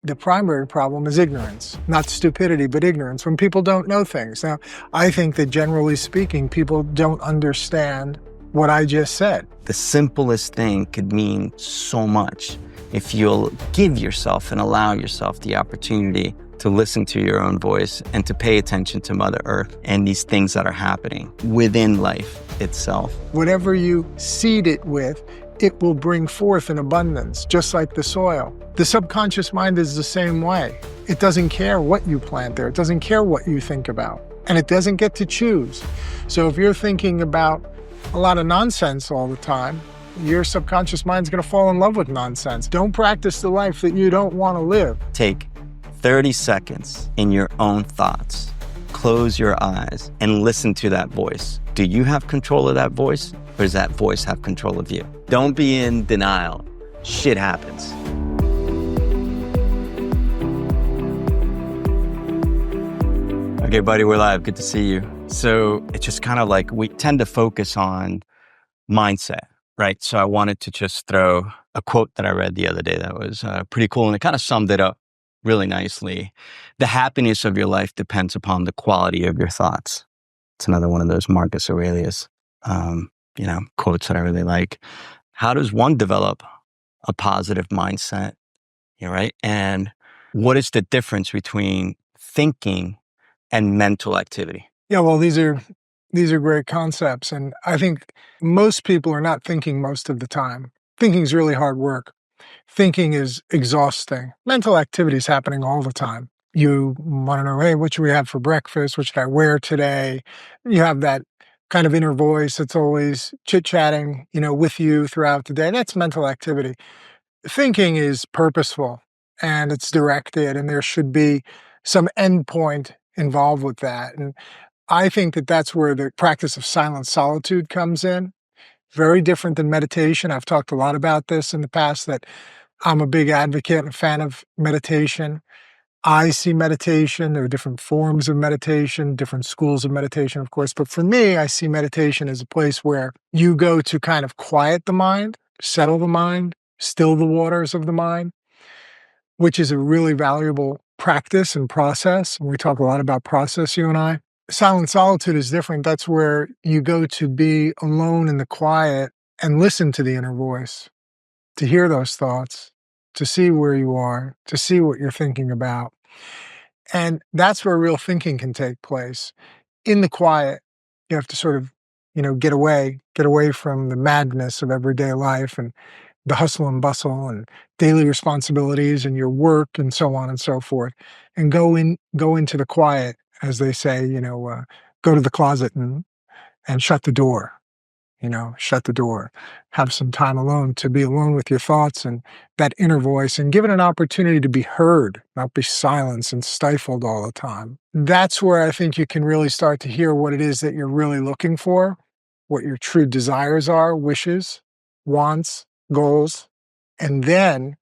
The primary problem is ignorance, not stupidity, but ignorance, when people don't know things. Now, I think that generally speaking, people don't understand what I just said. The simplest thing could mean so much if you'll give yourself and allow yourself the opportunity to listen to your own voice and to pay attention to Mother Earth and these things that are happening within life itself. Whatever you seed it with, it will bring forth in abundance, just like the soil. The subconscious mind is the same way. It doesn't care what you plant there. It doesn't care what you think about. And it doesn't get to choose. So if you're thinking about a lot of nonsense all the time, your subconscious mind's going to fall in love with nonsense. Don't practice the life that you don't want to live. Take 30 seconds in your own thoughts. Close your eyes and listen to that voice. Do you have control of that voice, or does that voice have control of you? Don't be in denial. Shit happens. Okay, buddy, we're live. Good to see you. So it's just kind of like we tend to focus on mindset, right? So I wanted to just throw a quote that I read the other day that was pretty cool, and it kind of summed it up really nicely. The happiness of your life depends upon the quality of your thoughts. It's another one of those Marcus Aurelius, quotes that I really like. How does one develop a positive mindset? Right? And what is the difference between thinking and mental activity? Yeah, well, these are great concepts. And I think most people are not thinking most of the time. Thinking is really hard work. Thinking is exhausting. Mental activity is happening all the time. You want to know, hey, what should we have for breakfast? What should I wear today? You have that kind of inner voice that's always chit-chatting, with you throughout the day. That's mental activity. Thinking is purposeful and it's directed, and there should be some endpoint involved with that. And I think that that's where the practice of silent solitude comes in. Very different than meditation. I've talked a lot about this in the past, that I'm a big advocate and a fan of meditation. I see meditation, there are different forms of meditation, different schools of meditation, of course. But for me, I see meditation as a place where you go to kind of quiet the mind, settle the mind, still the waters of the mind, which is a really valuable practice and process. And we talk a lot about process, you and I. Silent solitude is different. That's where you go to be alone in the quiet and listen to the inner voice, to hear those thoughts, to see where you are, to see what you're thinking about. And that's where real thinking can take place. In the quiet, you have to sort of, get away from the madness of everyday life and the hustle and bustle and daily responsibilities and your work and so on and so forth, and go into the quiet, as they say, go to the closet and shut the door. Shut the door, have some time alone to be alone with your thoughts and that inner voice, and give it an opportunity to be heard, not be silenced and stifled all the time. That's where I think you can really start to hear what it is that you're really looking for, what your true desires are, wishes, wants, goals. And then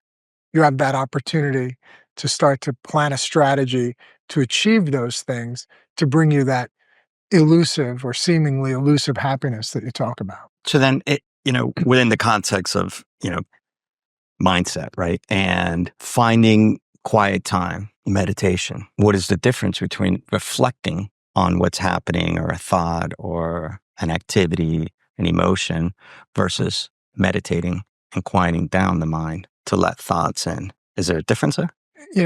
you have that opportunity to start to plan a strategy to achieve those things, to bring you that elusive or seemingly elusive happiness that you talk about. So then within the context of, mindset, right? And finding quiet time, meditation, what is the difference between reflecting on what's happening, or a thought or an activity, an emotion, versus meditating and quieting down the mind to let thoughts in? Is there a difference there?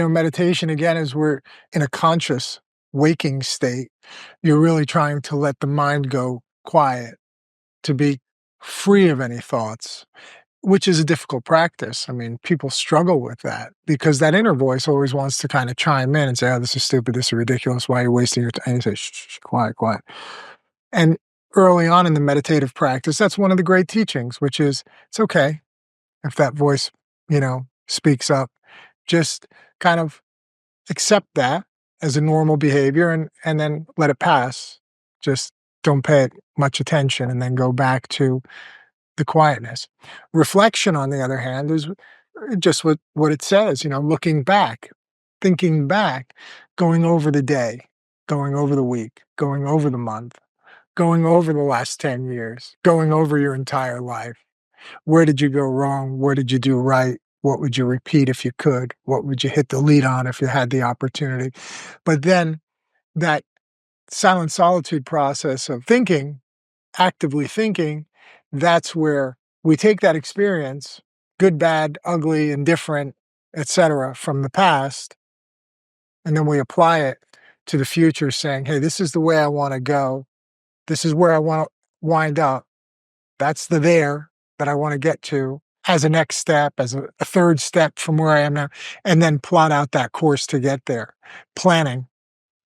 Meditation, again, is we're in a conscious waking state. You're really trying to let the mind go quiet, to be free of any thoughts, which is a difficult practice. I mean, people struggle with that because that inner voice always wants to kind of chime in and say, oh, this is stupid, this is ridiculous, why are you wasting your time? And you say, shh, quiet, quiet. And early on in the meditative practice, that's one of the great teachings, which is it's okay if that voice, speaks up. Just kind of accept that as a normal behavior and then let it pass. Just don't pay it much attention and then go back to the quietness. Reflection, on the other hand, is just what it says, looking back, thinking back, going over the day, going over the week, going over the month, going over the last 10 years, going over your entire life. Where did you go wrong? Where did you do right? What would you repeat if you could? What would you hit delete on if you had the opportunity? But then that silent solitude process of thinking, actively thinking, that's where we take that experience, good, bad, ugly, indifferent, etc., from the past, and then we apply it to the future, saying, hey, this is the way I want to go. This is where I want to wind up. That's the there that I want to get to as a next step, as a third step from where I am now, and then plot out that course to get there. Planning.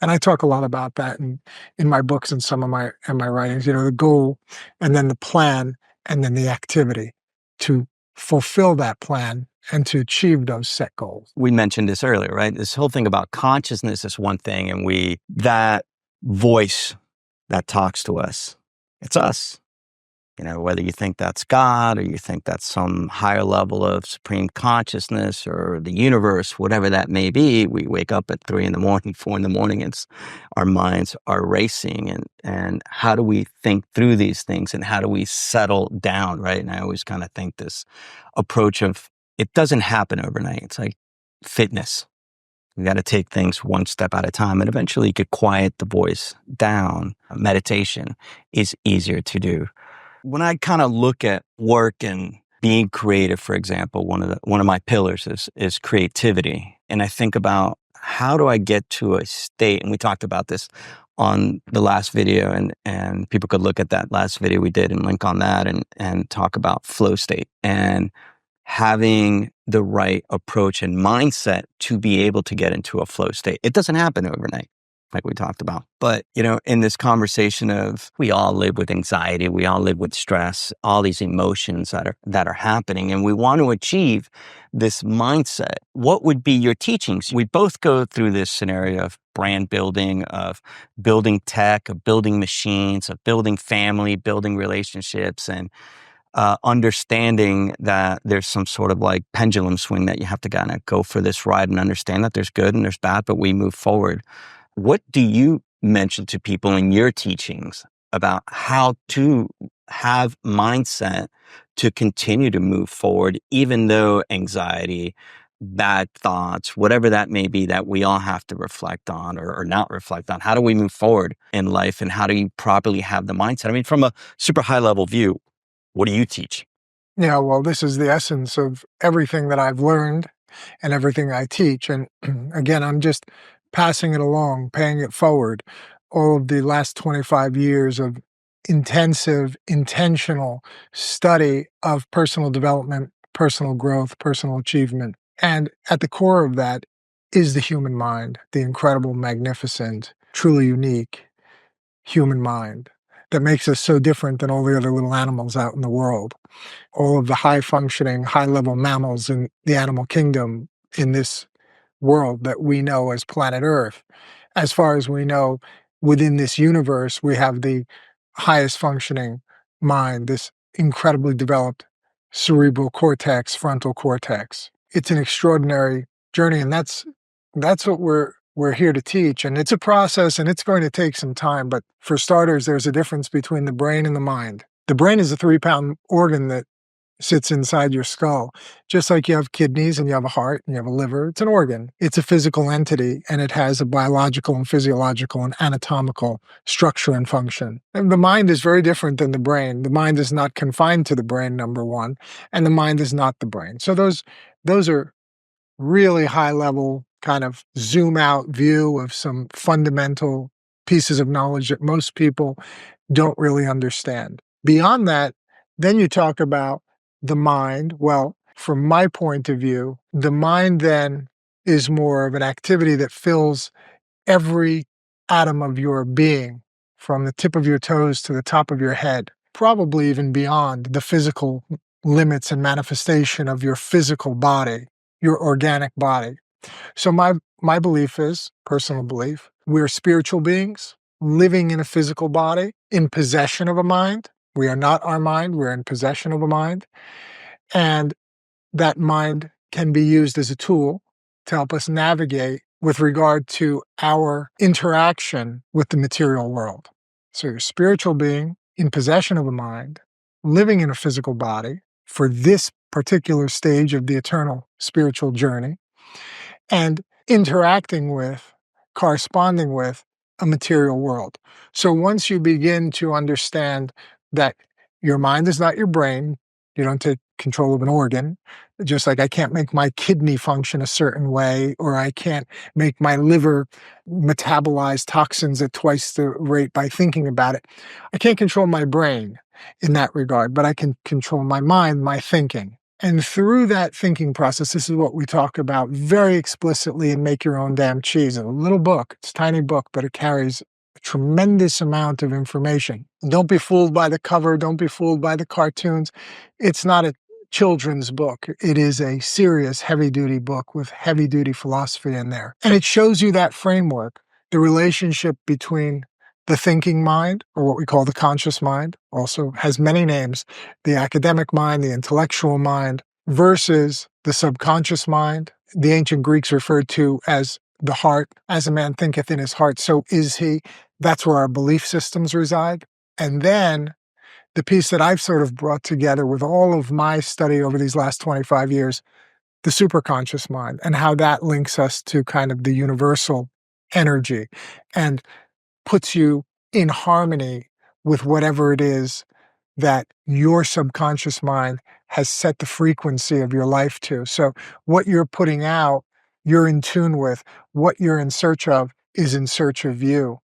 And I talk a lot about that in my books and some of my writings, the goal and then the plan and then the activity to fulfill that plan and to achieve those set goals. We mentioned this earlier, right? This whole thing about consciousness is one thing, and that voice that talks to us, it's us. Whether you think that's God or you think that's some higher level of supreme consciousness or the universe, whatever that may be, we wake up at 3 a.m, 4 a.m, and our minds are racing. And how do we think through these things and how do we settle down, right? And I always kind of think this approach of it doesn't happen overnight. It's like fitness. You got to take things one step at a time, and eventually you could quiet the voice down. Meditation is easier to do. When I kind of look at work and being creative, for example, one of my pillars is creativity. And I think about how do I get to a state, and we talked about this on the last video, and people could look at that last video we did and link on that and talk about flow state and having the right approach and mindset to be able to get into a flow state. It doesn't happen overnight, like we talked about. But, in this conversation of we all live with anxiety, we all live with stress, all these emotions that are happening, and we want to achieve this mindset. What would be your teachings? We both go through this scenario of brand building, of building tech, of building machines, of building family, building relationships, and understanding that there's some sort of like pendulum swing that you have to kind of go for this ride and understand that there's good and there's bad, but we move forward. What do you mention to people in your teachings about how to have mindset to continue to move forward, even though anxiety, bad thoughts, whatever that may be that we all have to reflect on or not reflect on? How do we move forward in life, and how do you properly have the mindset? I mean, from a super high level view, what do you teach? Yeah, well, this is the essence of everything that I've learned and everything I teach. And again, I'm just passing it along, paying it forward. All of the last 25 years of intensive, intentional study of personal development, personal growth, personal achievement. And at the core of that is the human mind, the incredible, magnificent, truly unique human mind that makes us so different than all the other little animals out in the world. All of the high functioning, high level mammals in the animal kingdom in this world that we know as planet Earth. As far as we know, within this universe, we have the highest functioning mind, this incredibly developed cerebral cortex, frontal cortex. It's an extraordinary journey, and that's what we're here to teach. And it's a process, and it's going to take some time. But for starters, there's a difference between the brain and the mind. The brain is a 3-pound organ that sits inside your skull. Just like you have kidneys and you have a heart and you have a liver, it's an organ. It's a physical entity, and it has a biological and physiological and anatomical structure and function. And the mind is very different than the brain. The mind is not confined to the brain, number one, and the mind is not the brain. So those are really high level kind of zoom out view of some fundamental pieces of knowledge that most people don't really understand. Beyond that, then you talk about the mind. Well, from my point of view, the mind then is more of an activity that fills every atom of your being, from the tip of your toes to the top of your head, probably even beyond the physical limits and manifestation of your physical body, your organic body. So my belief is, personal belief, we're spiritual beings living in a physical body, in possession of a mind. We are not our mind, we're in possession of a mind. And that mind can be used as a tool to help us navigate with regard to our interaction with the material world. So you're a spiritual being in possession of a mind, living in a physical body for this particular stage of the eternal spiritual journey, and interacting with, corresponding with a material world. So once you begin to understand that your mind is not your brain, you don't take control of an organ, just like I can't make my kidney function a certain way, or I can't make my liver metabolize toxins at twice the rate by thinking about it. I can't control my brain in that regard, but I can control my mind, my thinking. And through that thinking process, this is what we talk about very explicitly in Make Your Own Damn Cheese, a little book. It's a tiny book, but it carries a tremendous amount of information. Don't be fooled by the cover. Don't be fooled by the cartoons. It's not a children's book. It is a serious, heavy-duty book with heavy-duty philosophy in there. And it shows you that framework, the relationship between the thinking mind, or what we call the conscious mind, also has many names, the academic mind, the intellectual mind, versus the subconscious mind. The ancient Greeks referred to as the heart, as a man thinketh in his heart, so is he. That's where our belief systems reside. And then the piece that I've sort of brought together with all of my study over these last 25 years, the superconscious mind, and how that links us to kind of the universal energy and puts you in harmony with whatever it is that your subconscious mind has set the frequency of your life to. So what you're putting out, you're in tune with. What you're in search of is in search of you.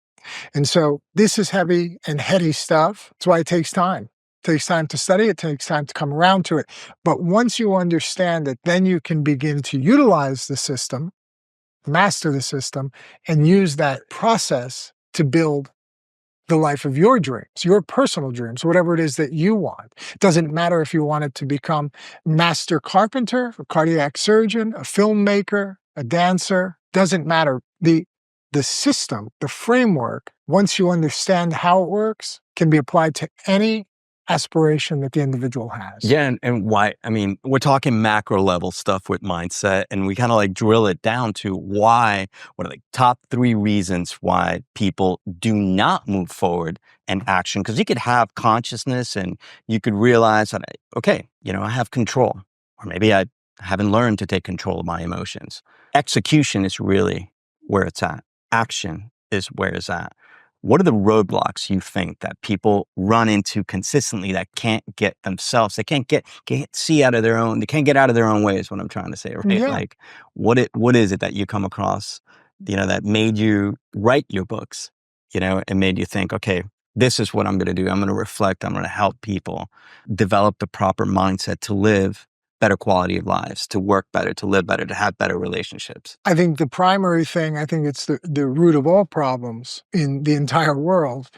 And so this is heavy and heady stuff. That's why it takes time. It takes time to study. It takes time to come around to it. But once you understand it, then you can begin to utilize the system, master the system, and use that process to build the life of your dreams, your personal dreams, whatever it is that you want. It doesn't matter if you wanted to become master carpenter, a cardiac surgeon, a filmmaker, a dancer, doesn't matter. The system, the framework, once you understand how it works, can be applied to any aspiration that the individual has. Yeah, and why? I mean, we're talking macro level stuff with mindset, and we kind of like drill it down to why. What are the top 3 reasons why people do not move forward and action? Because you could have consciousness, and you could realize that, okay, I have control, or maybe I haven't learned to take control of my emotions. Execution is really where it's at. Action is where it's at. What are the roadblocks you think that people run into consistently that can't get themselves? They can't see out of their own. They can't get out of their own way. Is what I'm trying to say, right? Yeah. Like, what is it that you come across, that made you write your books, and made you think, okay, this is what I'm going to do. I'm going to reflect. I'm going to help people develop the proper mindset to live better quality of lives, to work better, to live better, to have better relationships. I think the primary thing, I think it's the root of all problems in the entire world.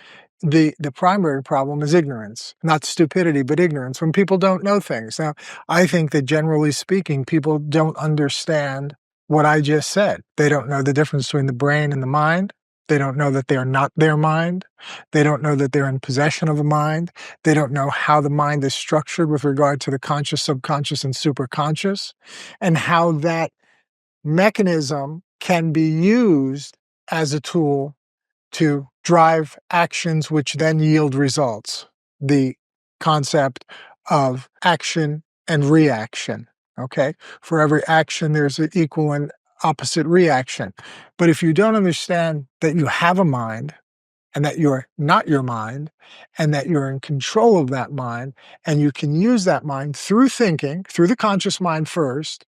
The primary problem is ignorance, not stupidity, but ignorance, when people don't know things. Now, I think that generally speaking, people don't understand what I just said. They don't know the difference between the brain and the mind. They don't know that they are not their mind. They don't know that they're in possession of a mind. They don't know how the mind is structured with regard to the conscious, subconscious, and superconscious, and how that mechanism can be used as a tool to drive actions which then yield results. The concept of action and reaction. Okay? For every action, there's an equal and opposite reaction. But if you don't understand that you have a mind, and that you're not your mind, and that you're in control of that mind, and you can use that mind through thinking, through the conscious mind first,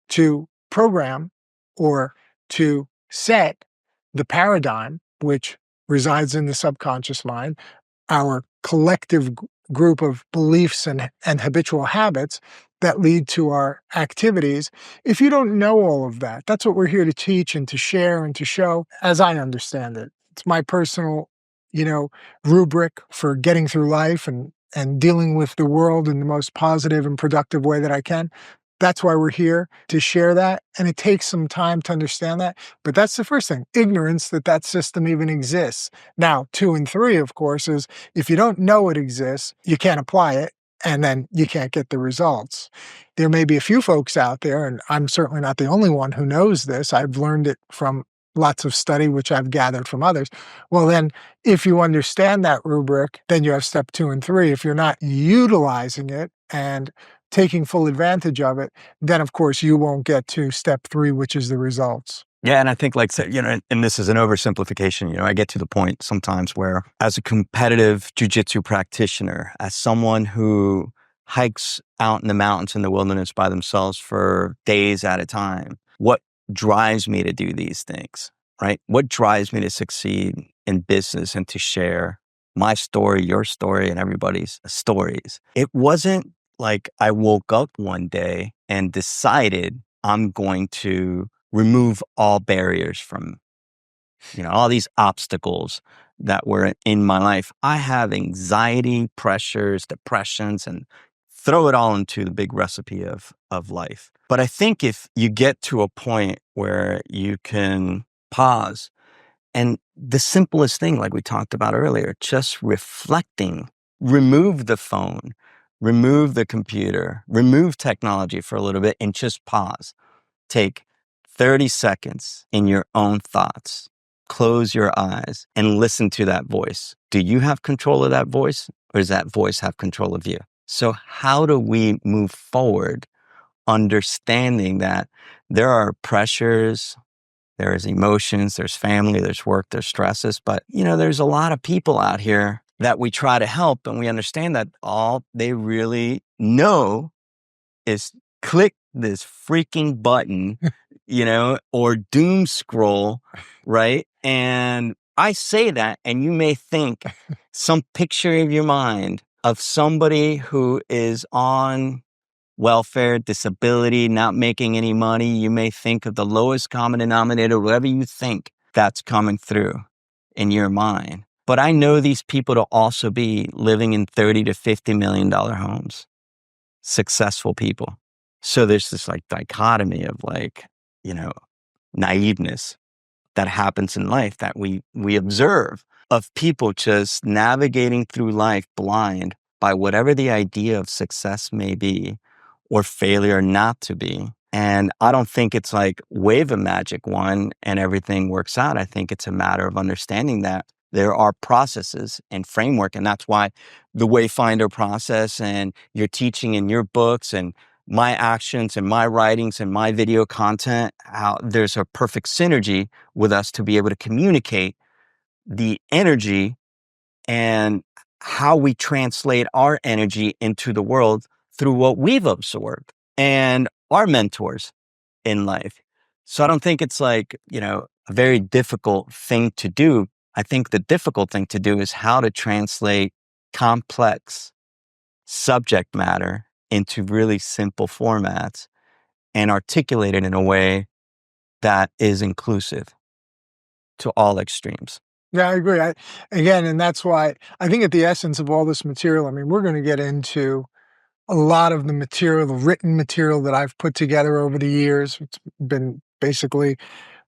to program or to set the paradigm, which resides in the subconscious mind, our collective group of beliefs and habitual habits that lead to our activities. If you don't know all of that, that's what we're here to teach and to share and to show, as I understand it. It's my personal, rubric for getting through life and dealing with the world in the most positive and productive way that I can. That's why we're here, to share that. And it takes some time to understand that. But that's the first thing, ignorance that system even exists. Now, 2 and 3, of course, is if you don't know it exists, you can't apply it, and then you can't get the results. There may be a few folks out there, and I'm certainly not the only one who knows this. I've learned it from lots of study, which I've gathered from others. Well, then, if you understand that rubric, then you have step 2 and 3. If you're not utilizing it and taking full advantage of it, then of course you won't get to step 3, which is the results. Yeah, and I think like, and this is an oversimplification, I get to the point sometimes where as a competitive jujitsu practitioner, as someone who hikes out in the mountains in the wilderness by themselves for days at a time, what drives me to do these things, right? What drives me to succeed in business and to share my story, your story, and everybody's stories? It wasn't like I woke up one day and decided I'm going to remove all barriers from, all these obstacles that were in my life. I have anxiety, pressures, depressions, and throw it all into the big recipe of life. But I think if you get to a point where you can pause and the simplest thing, like we talked about earlier, just reflecting, remove the phone, remove the computer, remove technology for a little bit and just pause. Take 30 seconds in your own thoughts. Close your eyes and listen to that voice. Do you have control of that voice, or does that voice have control of you? So how do we move forward understanding that there are pressures, there's emotions, there's family, there's work, there's stresses, but there's a lot of people out here that we try to help, and we understand that all they really know is click this freaking button, or doom scroll, right? And I say that, and you may think some picture of your mind of somebody who is on welfare, disability, not making any money. You may think of the lowest common denominator, whatever you think that's coming through in your mind. But I know these people to also be living in $30 to $50 million homes, successful people. So there's this like dichotomy of naiveness that happens in life that we observe of people just navigating through life blind by whatever the idea of success may be or failure not to be. And I don't think it's like wave a magic wand and everything works out. I think it's a matter of understanding that there are processes and framework. And that's why the Wayfinder process and your teaching in your books and my actions and my writings and my video content, how there's a perfect synergy with us to be able to communicate the energy and how we translate our energy into the world through what we've absorbed and our mentors in life. So I don't think it's like, a very difficult thing to do. I think the difficult thing to do is how to translate complex subject matter into really simple formats and articulate it in a way that is inclusive to all extremes. Yeah, I agree. Again, and that's why I think at the essence of all this material, I mean, we're going to get into a lot of the material, the written material that I've put together over the years. It's been basically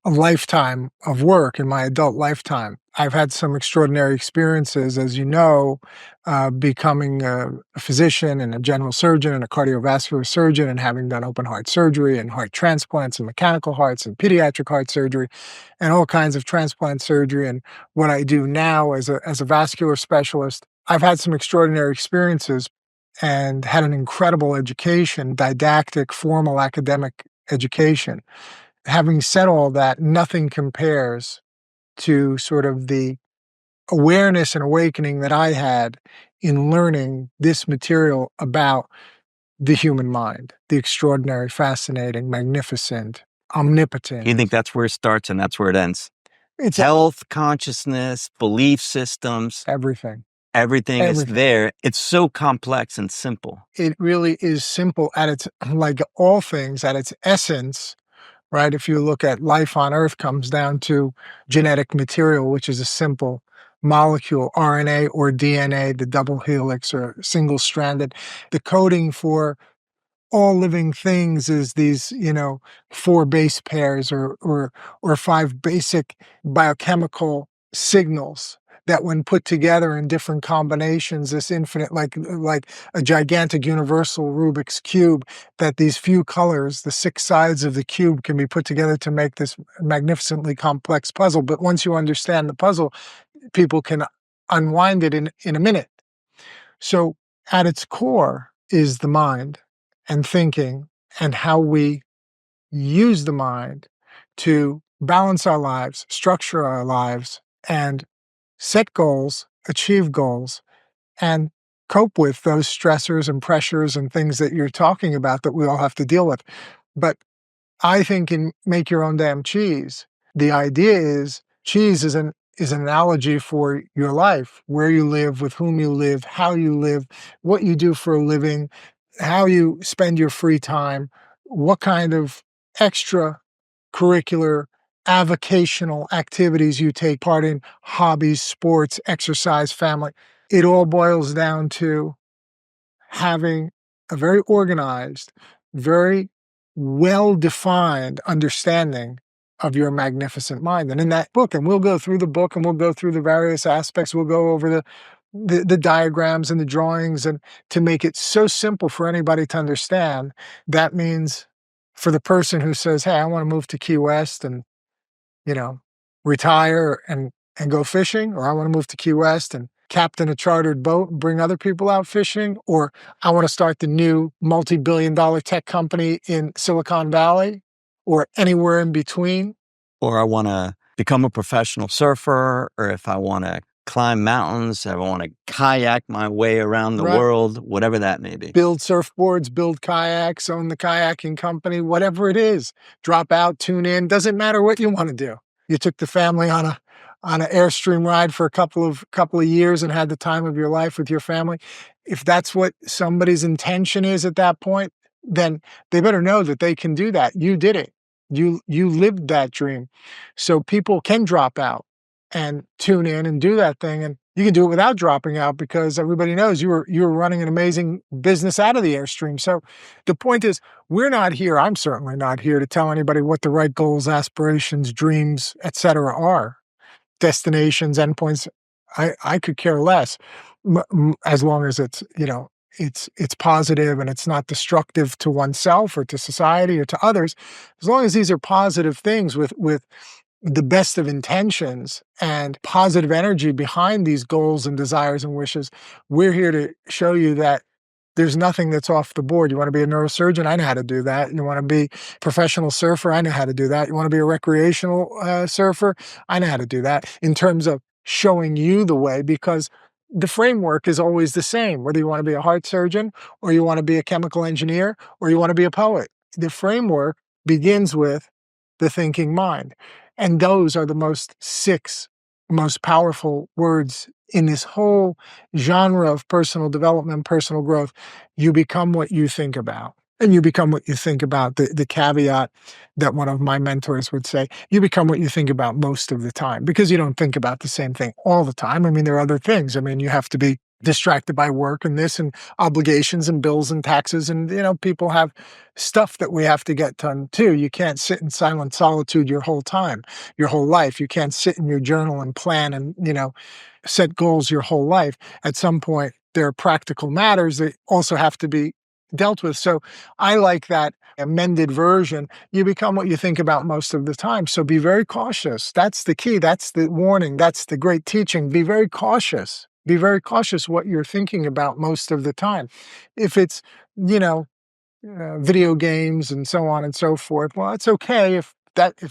a lifetime of work in my adult lifetime. I've had some extraordinary experiences, as you know, becoming a physician and a general surgeon and a cardiovascular surgeon and having done open heart surgery and heart transplants and mechanical hearts and pediatric heart surgery and all kinds of transplant surgery. And what I do now as a vascular specialist, I've had some extraordinary experiences and had an incredible education, didactic, formal academic education. Having said all that, nothing compares to sort of the awareness and awakening that I had in learning this material about the human mind, the extraordinary, fascinating, magnificent, You think omnipotent. that's where it starts and that's where it ends? It's Health, consciousness, belief systems, everything, everything is everything. there. It's so complex and simple. It really is simple at its, like all things, at its essence, right? If you look at life on Earth comes down to genetic material, which is a simple molecule, RNA or DNA, the double helix or single stranded. The coding for all living things is these, 4 base pairs or 5 basic biochemical signals that when put together in different combinations, this infinite, like a gigantic universal Rubik's cube, that these few colors, the 6 sides of the cube, can be put together to make this magnificently complex puzzle. But once you understand the puzzle, people can unwind it in a minute. So at its core is the mind. and thinking and how we use the mind to balance our lives, structure our lives, and set goals, achieve goals, and cope with those stressors and pressures and things that you're talking about that we all have to deal with. But I think in Make Your Own Damn Cheese, the idea is cheese is an analogy for your life, where you live, with whom you live, how you live, what you do for a living, how you spend your free time, what kind of extra curricular, avocational activities you take part in, hobbies, sports, exercise, family. It all boils down to having a very organized, very well-defined understanding of your magnificent mind. And in that book, and we'll go through the book and we'll go through the various aspects, we'll go over the diagrams and the drawings, and to make it so simple for anybody to understand. That means for the person who says, hey, I want to move to Key West and, you know, retire and go fishing, or I want to move to Key West and captain a chartered boat and bring other people out fishing, or I want to start the new multi-billion-dollar tech company in Silicon Valley, or anywhere in between. Or I want to become a professional surfer, or if I want to climb mountains, if I want to kayak my way around the world, whatever that may be. Build surfboards, build kayaks, own the kayaking company, whatever it is. Drop out, tune in, doesn't matter what you want to do. You took the family on an Airstream ride for a couple of years and had the time of your life with your family. If that's what somebody's intention is at that point, then they better know that they can do that. You did it. You lived that dream. So people can drop out and tune in and do that thing. And you can do it without dropping out, because everybody knows you were running an amazing business out of the Airstream. So the point is, we're not here, I'm certainly not here to tell anybody what the right goals, aspirations, dreams, etc. are. Destinations, endpoints, I could care less, as long as it's, it's positive and it's not destructive to oneself or to society or to others. As long as these are positive things with the best of intentions and positive energy behind these goals and desires and wishes, we're here to show you that there's nothing that's off the board. You want to be a neurosurgeon? I know how to do that. You want to be a professional surfer? I know how to do that. You want to be a recreational surfer? I know how to do that, in terms of showing you the way, because the framework is always the same, whether you want to be a heart surgeon or you want to be a chemical engineer or you want to be a poet. The framework begins with the thinking mind. And those are the six most powerful words in this whole genre of personal development, personal growth. You become what you think about. And you become what you think about. The caveat that one of my mentors would say, you become what you think about most of the time, because you don't think about the same thing all the time. I mean, there are other things. I mean, you have to be distracted by work and this and obligations and bills and taxes. And, people have stuff that we have to get done too. You can't sit in silent solitude your whole time, your whole life. You can't sit in your journal and plan and, set goals your whole life. At some point, there are practical matters that also have to be dealt with. So I like that amended version. You become what you think about most of the time. So be very cautious. That's the key. That's the warning. That's the great teaching. Be very cautious. Be very cautious what you're thinking about most of the time. If it's, video games and so on and so forth, well, it's okay if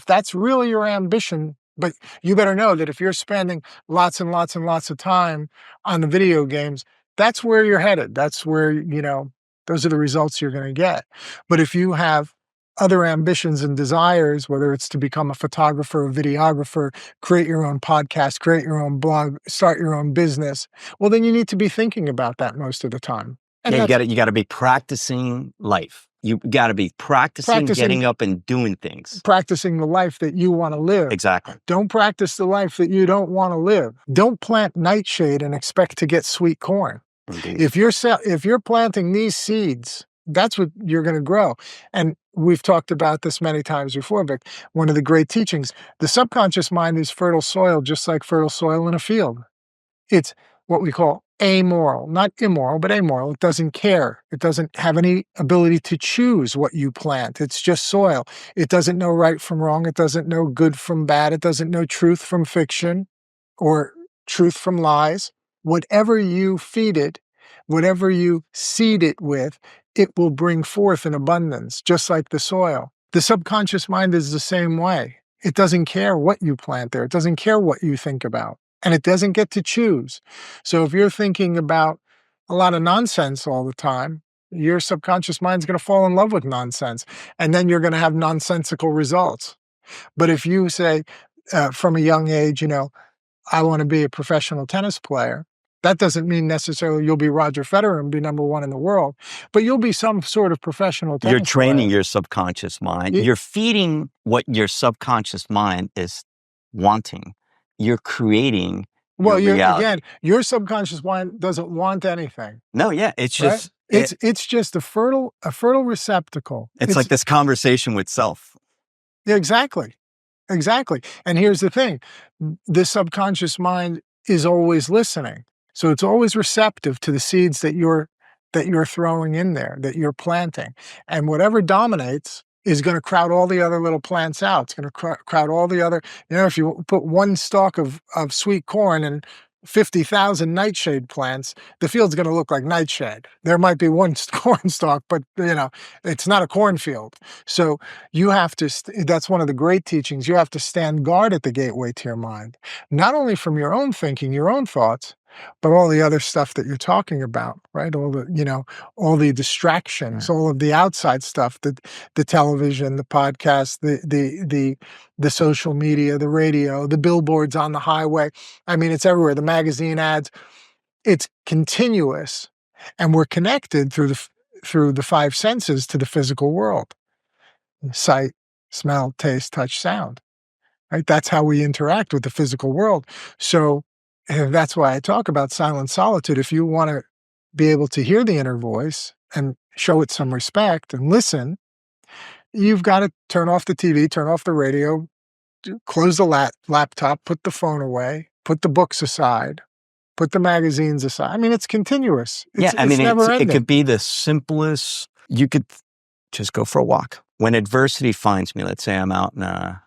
that's really your ambition. But you better know that if you're spending lots and lots and lots of time on the video games, that's where you're headed. That's where, those are the results you're going to get. But if you have other ambitions and desires, whether it's to become a photographer, a videographer, create your own podcast, create your own blog, start your own business, well, then you need to be thinking about that most of the time. And you got to be practicing life. You got to be practicing getting up and doing things. Practicing the life that you want to live. Exactly. Don't practice the life that you don't want to live. Don't plant nightshade and expect to get sweet corn. Indeed. If you're planting these seeds, that's what you're going to grow. And we've talked about this many times before, Vic. One of the great teachings, the subconscious mind is fertile soil, just like fertile soil in a field. It's what we call amoral, not immoral, but amoral. It doesn't care. It doesn't have any ability to choose what you plant. It's just soil. It doesn't know right from wrong. It doesn't know good from bad. It doesn't know truth from fiction or truth from lies. Whatever you feed it, Whatever you seed it with, it will bring forth in abundance, just like the soil. The subconscious mind is the same way. It doesn't care what you plant there. It doesn't care what you think about, and it doesn't get to choose. So if you're thinking about a lot of nonsense all the time, your subconscious mind's going to fall in love with nonsense, and then you're going to have nonsensical results. But if you say from a young age, I want to be a professional tennis player, that doesn't mean necessarily you'll be Roger Federer and be number one in the world, but you'll be some sort of professional You're tennis training player. your subconscious mind. Y- You're feeding what your subconscious mind is wanting. You're creating Well, your reality. your subconscious mind doesn't want anything, No, yeah, it's right? just It's just a fertile receptacle. it's like this conversation with self. Yeah, exactly. Exactly. And here's the thing, the subconscious mind is always listening. So it's always receptive to the seeds that you're throwing in there, that you're planting. And whatever dominates is going to crowd all the other little plants out. It's going to crowd all the other, if you put one stalk of sweet corn and 50,000 nightshade plants, the field's going to look like nightshade. There might be one corn stalk, but it's not a cornfield. So you have to, that's one of the great teachings. You have to stand guard at the gateway to your mind, not only from your own thinking, your own thoughts, but all the other stuff that you're talking about, right? All the distractions, Right. all of the outside stuff, the television, the podcast, the social media, the radio, the billboards on the highway. I mean, it's everywhere. The magazine ads, it's continuous, and we're connected through the five senses to the physical world: sight, smell, taste, touch, sound, right? That's how we interact with the physical world. So that's why I talk about silent solitude. If you want to be able to hear the inner voice and show it some respect and listen, you've got to turn off the TV, turn off the radio, close the laptop, put the phone away, put the books aside, put the magazines aside. I mean, it's continuous. Yeah, I It's mean, never it could ending. be the simplest. You could just go for a walk. When adversity finds me, let's say I'm out in a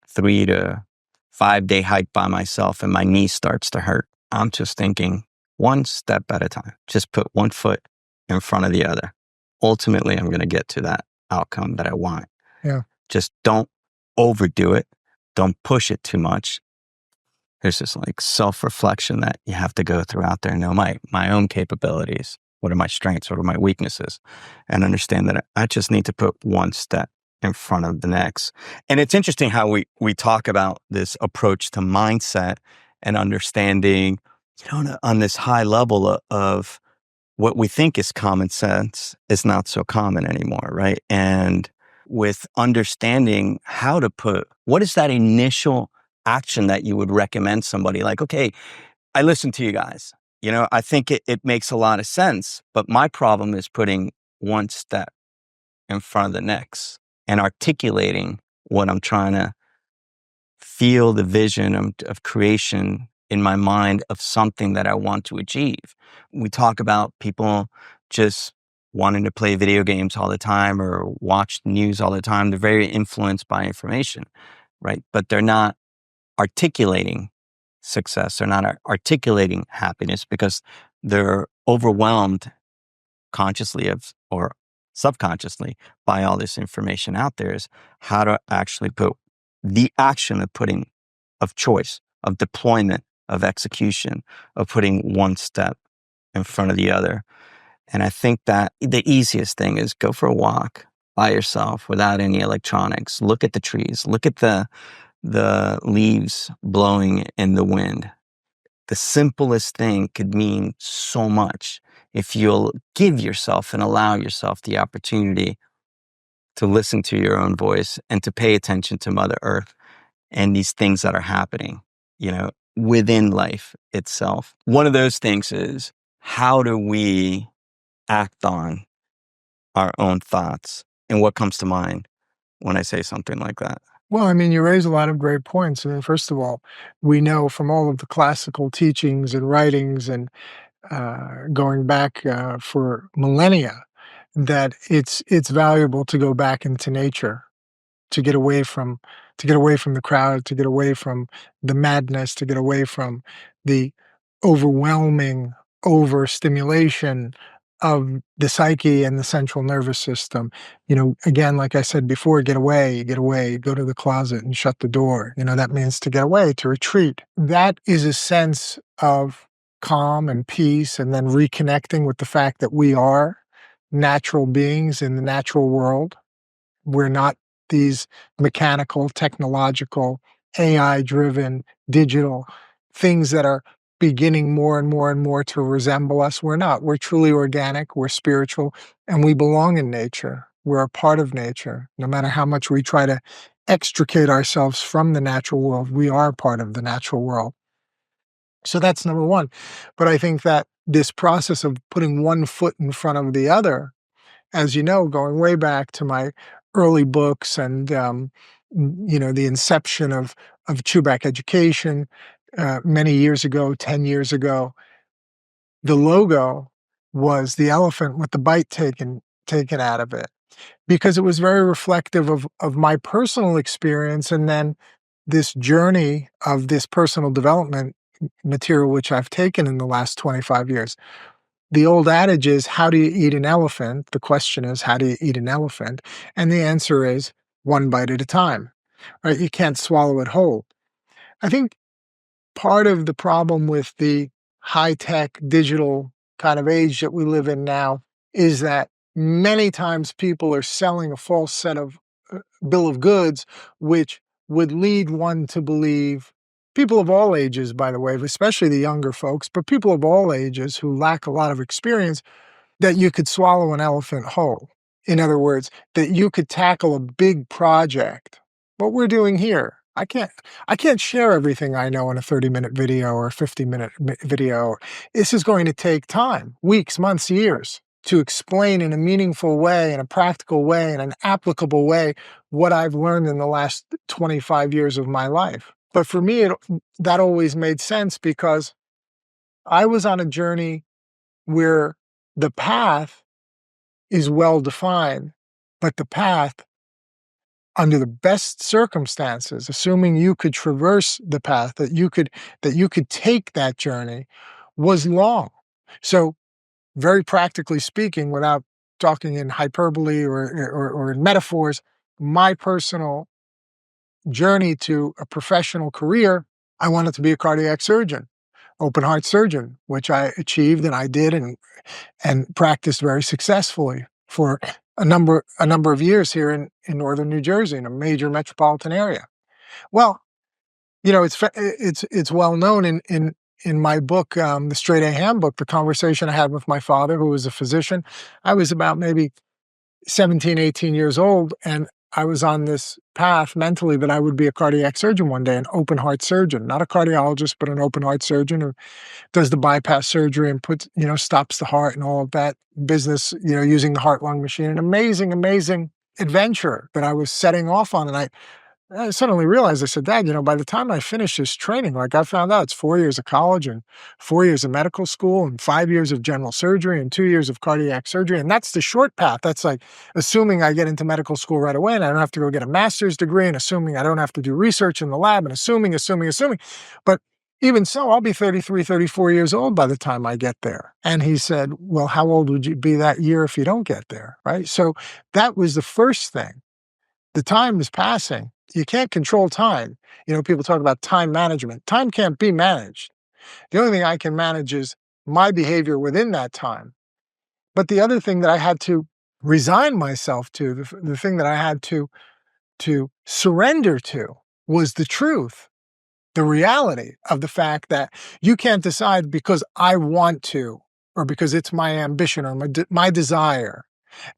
3 to 5 day hike by myself and my knee starts to hurt. I'm just thinking one step at a time. Just put one foot in front of the other. Ultimately, I'm going to get to that outcome that I want. Yeah. Just don't overdo it. Don't push it too much. There's this like self-reflection that you have to go through out there and know my own capabilities. What are my strengths? What are my weaknesses? And understand that I just need to put one step in front of the next. And it's interesting how we talk about this approach to mindset and understanding, on this high level of what we think is common sense is not so common anymore, right? And with understanding how to what is that initial action that you would recommend somebody like, okay, I listen to you guys. I think it makes a lot of sense, but my problem is putting one step in front of the next and articulating what I'm trying to feel, the vision of creation in my mind of something that I want to achieve. We talk about people just wanting to play video games all the time or watch news all the time. They're very influenced by information, right? But they're not articulating success. They're not articulating happiness because they're overwhelmed consciously or subconsciously by all this information out there. Is how to actually put the action of choice, of deployment, of execution, of putting one step in front of the other. And I think that the easiest thing is go for a walk by yourself without any electronics. Look at the trees. Look at the leaves blowing in the wind. The simplest thing could mean so much if you'll give yourself and allow yourself the opportunity to listen to your own voice and to pay attention to Mother Earth and these things that are happening, within life itself. One of those things is, how do we act on our own thoughts? And what comes to mind when I say something like that? Well, I mean, you raise a lot of great points. I mean, first of all, we know from all of the classical teachings and writings and going back for millennia that it's valuable to go back into nature, to get away from the crowd, to get away from the madness, to get away from the overwhelming overstimulation of the psyche and the central nervous system. Again, like I said before, get away, go to the closet and shut the door. That means to get away, to retreat. That is a sense of calm and peace, and then reconnecting with the fact that we are natural beings in the natural world. We're not these mechanical, technological, AI driven, digital things that are beginning more and more and more to resemble us. We're not. We're truly organic, we're spiritual, and we belong in nature. We're a part of nature. No matter how much we try to extricate ourselves from the natural world, we are part of the natural world. So that's number one. But I think that this process of putting one foot in front of the other, as you know, going way back to my early books and the inception of Chuback education many years ago, 10 years ago, the logo was the elephant with the bite taken out of it, because it was very reflective of my personal experience, and then this journey of this personal development material which I've taken in the last 25 years. The old adage is, how do you eat an elephant? The question is, how do you eat an elephant? And the answer is one bite at a time, right? You can't swallow it whole. I think part of the problem with the high-tech digital kind of age that we live in now is that many times people are selling a false set of bill of goods, which would lead one to believe, people of all ages, by the way, especially the younger folks, but people of all ages who lack a lot of experience, that you could swallow an elephant whole. In other words, that you could tackle a big project. What we're doing here, I can't share everything I know in a 30-minute video or a 50-minute video. This is going to take time, weeks, months, years, to explain in a meaningful way, in a practical way, in an applicable way, what I've learned in the last 25 years of my life. But for me, that always made sense, because I was on a journey where the path is well defined, but the path, under the best circumstances, assuming you could traverse the path, that you could take that journey, was long. So, very practically speaking, without talking in hyperbole or in metaphors, my personal journey to a professional career, I wanted to be a cardiac surgeon, open heart surgeon, which I achieved, and I did, and practiced very successfully for a number of years here in northern New Jersey, in a major metropolitan area. Well, it's well known in my book, the Straight A Handbook, the conversation I had with my father, who was a physician. I was about maybe 17, 18 years old, and I was on this path mentally that I would be a cardiac surgeon one day, an open heart surgeon, not a cardiologist, but an open heart surgeon who does the bypass surgery and stops the heart and all of that business, using the heart-lung machine. An amazing, amazing adventure that I was setting off on. And I suddenly realized, I said, Dad, by the time I finish this training, like, I found out it's 4 years of college and 4 years of medical school and 5 years of general surgery and 2 years of cardiac surgery. And that's the short path. That's like assuming I get into medical school right away and I don't have to go get a master's degree, and assuming I don't have to do research in the lab, and assuming. But even so, I'll be 33, 34 years old by the time I get there. And he said, well, how old would you be that year if you don't get there, right? So that was the first thing. The time is passing. You can't control time. People talk about time management. Time can't be managed. The only thing I can manage is my behavior within that time. But the other thing that I had to resign myself to, the thing that I had to surrender to, was the truth, the reality of the fact that you can't decide because I want to, or because it's my ambition or my desire,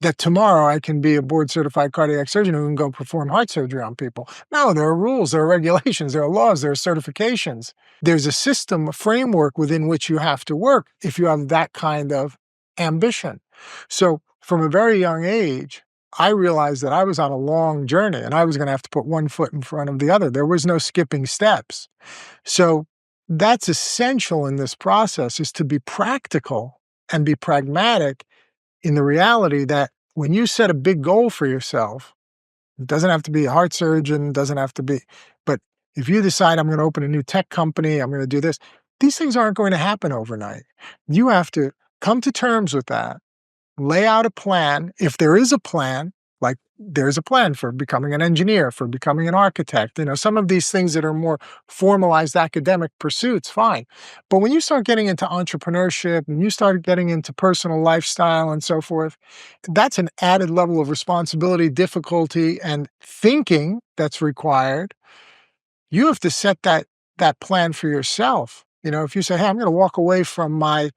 that tomorrow I can be a board-certified cardiac surgeon who can go perform heart surgery on people. No, there are rules, there are regulations, there are laws, there are certifications. There's a system, a framework within which you have to work if you have that kind of ambition. So from a very young age, I realized that I was on a long journey and I was going to have to put one foot in front of the other. There was no skipping steps. So that's essential in this process, is to be practical and be pragmatic in the reality that when you set a big goal for yourself, it doesn't have to be a heart surgeon, doesn't have to be, but if you decide, I'm going to open a new tech company, I'm going to do this, These things aren't going to happen overnight. You have to come to terms with that, lay out a plan. If there is a plan, like there's a plan for becoming an engineer, for becoming an architect, some of these things that are more formalized academic pursuits, fine. But when you start getting into entrepreneurship and you start getting into personal lifestyle and so forth, that's an added level of responsibility, difficulty, and thinking that's required. You have to set that plan for yourself. If you say, "Hey, I'm gonna walk away from my,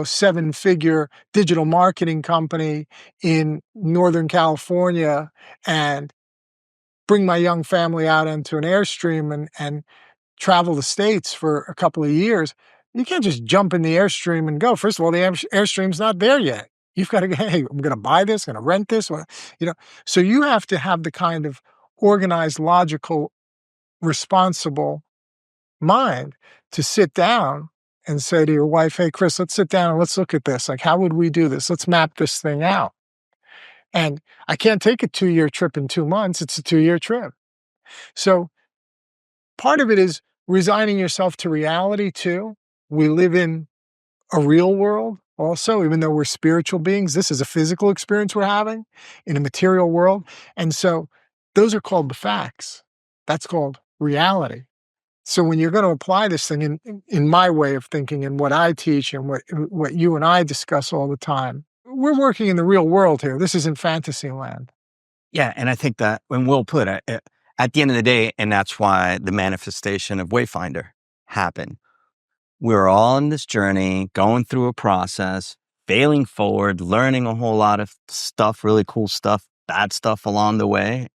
seven-figure digital marketing company in Northern California and bring my young family out into an Airstream and travel the States for a couple of years," you can't just jump in the Airstream and go. First of all, the Airstream's not there yet. You've gotta go, "Hey, I'm gonna buy this, I'm gonna rent this," you know? So you have to have the kind of organized, logical, responsible mind to sit down and say to your wife, "Hey, Chris, let's sit down and let's look at this. Like, how would we do this? Let's map this thing out." And I can't take a 2-year trip in 2 months. It's a 2-year trip. So part of it is resigning yourself to reality too. We live in a real world also, even though we're spiritual beings. This is a physical experience we're having in a material world. And so those are called the facts. That's called reality. So when you're going to apply this thing in my way of thinking and what I teach and what you and I discuss all the time, we're working in the real world here. This isn't fantasy land. Yeah, and I think that when we'll put it at the end of the day, and that's why the manifestation of Wayfinder happened. We're all on this journey, going through a process, failing forward, learning a whole lot of stuff, really cool stuff, bad stuff along the way.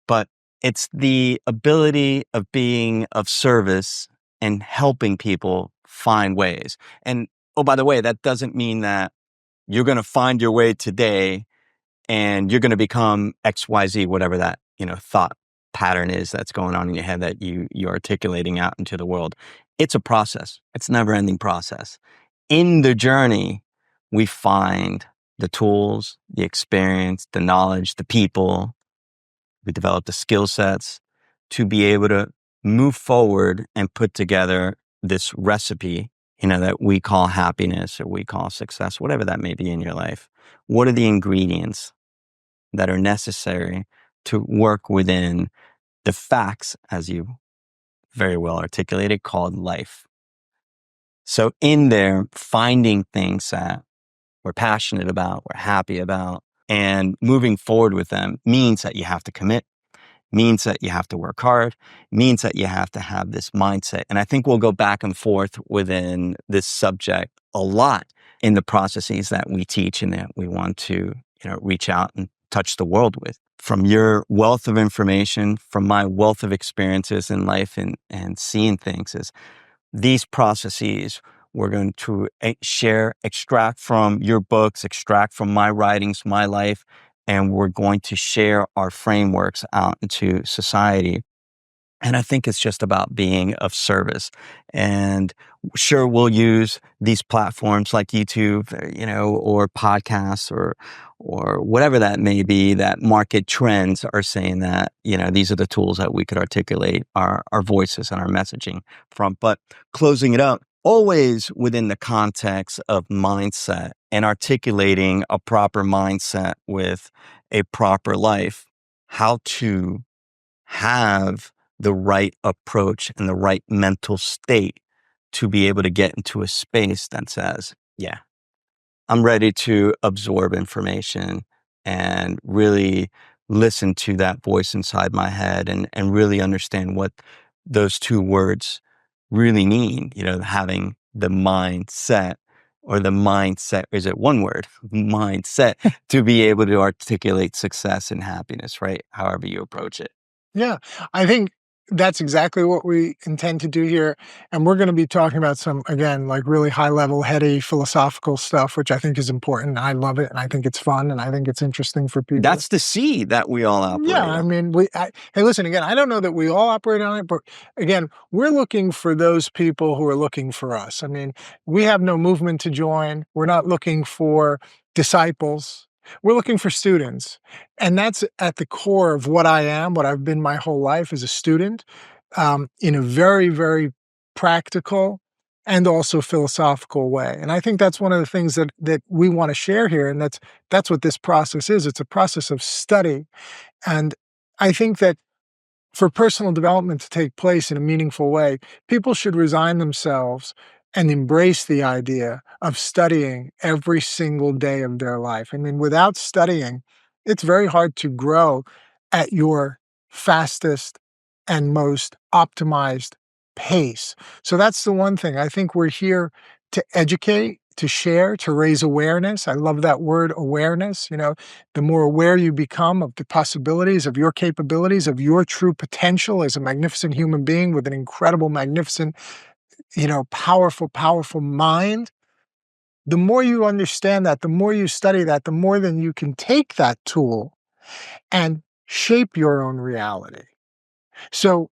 But it's the ability of being of service and helping people find ways. And oh, by the way, that doesn't mean that you're going to find your way today and you're going to become XYZ, whatever that, thought pattern is that's going on in your head that you're articulating out into the world. It's a process. It's a never ending process. In the journey, we find the tools, the experience, the knowledge, the people. We develop the skill sets to be able to move forward and put together this recipe, that we call happiness or we call success, whatever that may be in your life. What are the ingredients that are necessary to work within the facts, as you very well articulated, called life? So in there, finding things that we're passionate about, we're happy about, and moving forward with them means that you have to commit, means that you have to work hard, means that you have to have this mindset. And I think we'll go back and forth within this subject a lot in the processes that we teach and that we want to, reach out and touch the world with. From your wealth of information, from my wealth of experiences in life and seeing things, is these processes we're going to share, extract from your books, extract from my writings, my life, and we're going to share our frameworks out into society. And I think it's just about being of service. And sure, we'll use these platforms like YouTube, or podcasts or whatever that may be, that market trends are saying that, these are the tools that we could articulate our voices and our messaging from. But closing it up, always within the context of mindset and articulating a proper mindset with a proper life, how to have the right approach and the right mental state to be able to get into a space that says, yeah, I'm ready to absorb information and really listen to that voice inside my head and really understand what those two words really mean, having the mindset or the mindset, is it one word? Mindset to be able to articulate success and happiness, right? However you approach it. Yeah, I think that's exactly what we intend to do here. And we're going to be talking about some, again, like really high level, heady, philosophical stuff, which I think is important. I love it. And I think it's fun. And I think it's interesting for people. That's the seed that we all Yeah, operate I on. mean, hey, listen, again, I don't know that we all operate on it, but again, we're looking for those people who are looking for us. I mean, we have no movement to join. We're not looking for disciples. We're looking for students. And that's at the core of what I am, what I've been my whole life as a student, in a very, very practical and also philosophical way. And I think that's one of the things that we want to share here. And that's what this process is. It's a process of study. And I think that for personal development to take place in a meaningful way, people should resign themselves and embrace the idea of studying every single day of their life. I mean, without studying, it's very hard to grow at your fastest and most optimized pace. So that's the one thing. I think we're here to educate, to share, to raise awareness. I love that word, awareness. The more aware you become of the possibilities, of your capabilities, of your true potential as a magnificent human being with an incredible, magnificent, powerful, powerful mind, the more you understand that, the more you study that, the more then you can take that tool and shape your own reality. So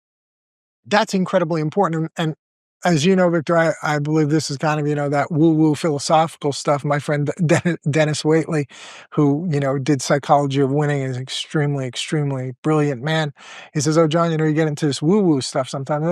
that's incredibly important. And as you know, Victor, I believe this is kind of, that woo-woo philosophical stuff. My friend Dennis Waitley, who, did Psychology of Winning, is extremely, extremely brilliant man. He says, oh, John, you get into this woo-woo stuff sometimes.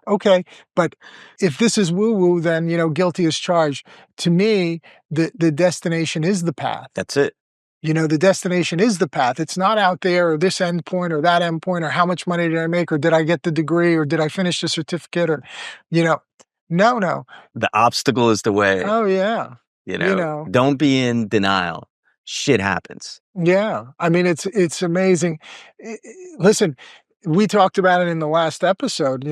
Okay. But if this is woo-woo, then, guilty as charged. To me, the destination is the path. That's it. The destination is the path. It's not out there or this end point or that end point or how much money did I make or did I get the degree or did I finish the certificate or, no. The obstacle is the way. Oh, yeah. Don't be in denial. Shit happens. Yeah. I mean, it's amazing. Listen, we talked about it in the last episode,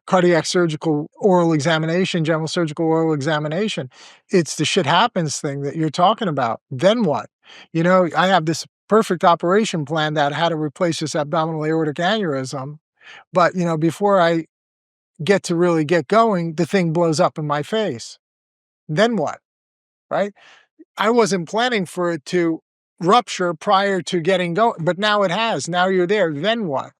cardiac surgical oral examination, general surgical oral examination. It's the shit happens thing that you're talking about. Then what? I have this perfect operation planned out how to replace this abdominal aortic aneurysm. But, before I get to really get going, the thing blows up in my face. Then what? Right? I wasn't planning for it to rupture prior to getting going, but now it has. Now you're there. Then what?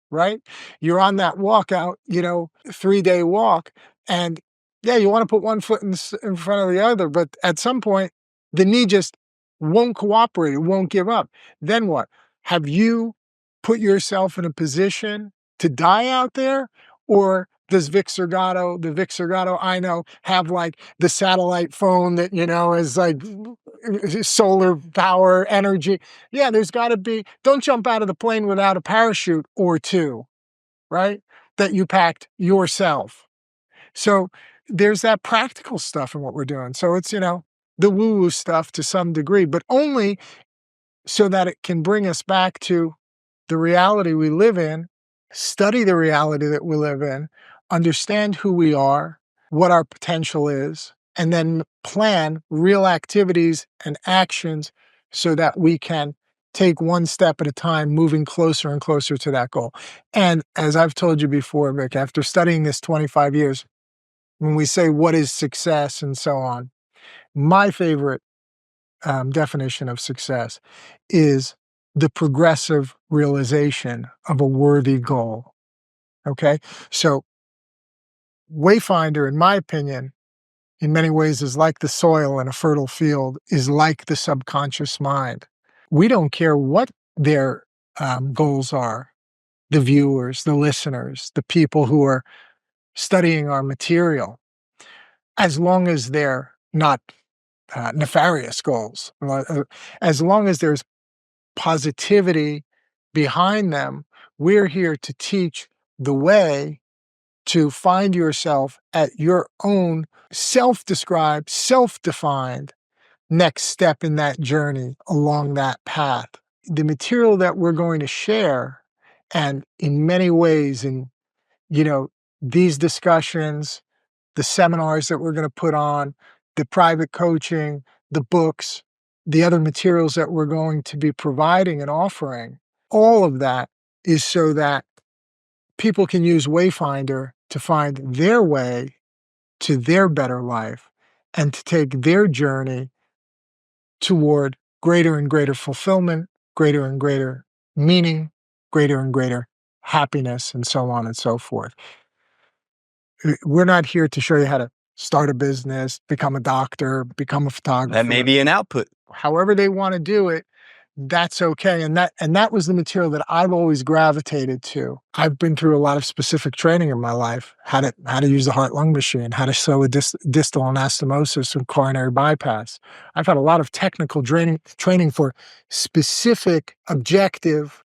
Right? You're on that walkout, 3-day walk. And yeah, you want to put one foot in front of the other, but at some point, the knee just won't cooperate. It won't give up. Then what? Have you put yourself in a position to die out there? Or does the Vic Sergato I know, have like the satellite phone that, is like solar power energy? Yeah, there's got to be, don't jump out of the plane without a parachute or two, right? That you packed yourself. So there's that practical stuff in what we're doing. So it's, the woo-woo stuff to some degree, but only so that it can bring us back to the reality we live in, study the reality that we live in, understand who we are, what our potential is, and then plan real activities and actions so that we can take one step at a time, moving closer and closer to that goal. And as I've told you before, Vic, after studying this 25 years, when we say what is success and so on, my favorite definition of success is the progressive realization of a worthy goal. Okay? So Wayfinder, in my opinion, in many ways is like the soil in a fertile field, is like the subconscious mind. We don't care what their goals are, the viewers, the listeners, the people who are studying our material, as long as they're not nefarious goals, as long as there's positivity behind them. We're here to teach the way to find yourself at your own self-described, self-defined next step in that journey along that path. The material that we're going to share, and in many ways, in these discussions, the seminars that we're going to put on, the private coaching, the books, the other materials that we're going to be providing and offering, all of that is so that people can use Wayfinder to find their way to their better life and to take their journey toward greater and greater fulfillment, greater and greater meaning, greater and greater happiness, and so on and so forth. We're not here to show you how to start a business, become a doctor, become a photographer. That may be an output. However they want to do it, that's okay. And that was the material that I've always gravitated to. I've been through a lot of specific training in my life, how to use the heart-lung machine, how to sew a distal anastomosis and coronary bypass. I've had a lot of technical training for specific objective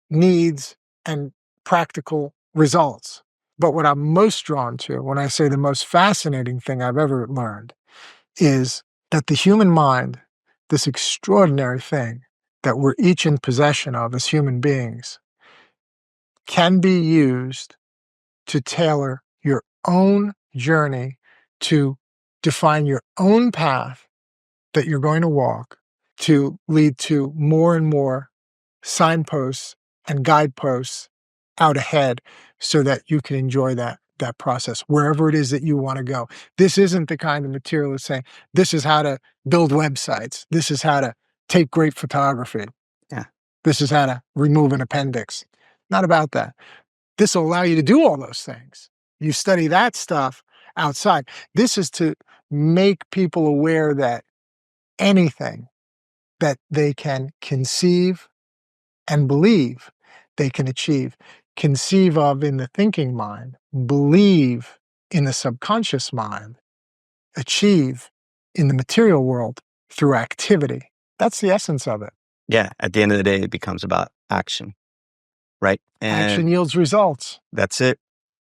needs and practical results. But what I'm most drawn to when I say the most fascinating thing I've ever learned is that the human mind, this extraordinary thing that we're each in possession of as human beings, can be used to tailor your own journey, to define your own path that you're going to walk, to lead to more and more signposts and guideposts out ahead so that you can enjoy that process wherever it is that you want to go. This isn't the kind of material that's saying this is how to build websites, this is how to take great photography, Yeah. this is how to remove an appendix. Not about that. This will allow you to do all those things. You study that stuff outside. This is to make people aware that anything that they can conceive and believe they can achieve, conceive of in the thinking mind, believe in the subconscious mind, achieve in the material world through activity. That's the essence of it. Yeah. At the end of the day, it becomes about action, right? Action yields results. That's it.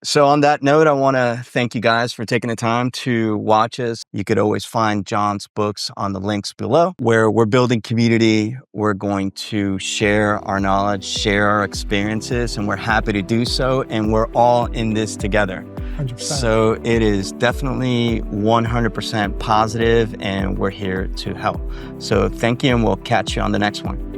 So on that note, I want to thank you guys for taking the time to watch us. You could always find John's books on the links below, where we're building community. We're going to share our knowledge, share our experiences, and we're happy to do so. And we're all in this together. 100%. So it is definitely 100% positive, and we're here to help. So thank you, and we'll catch you on the next one.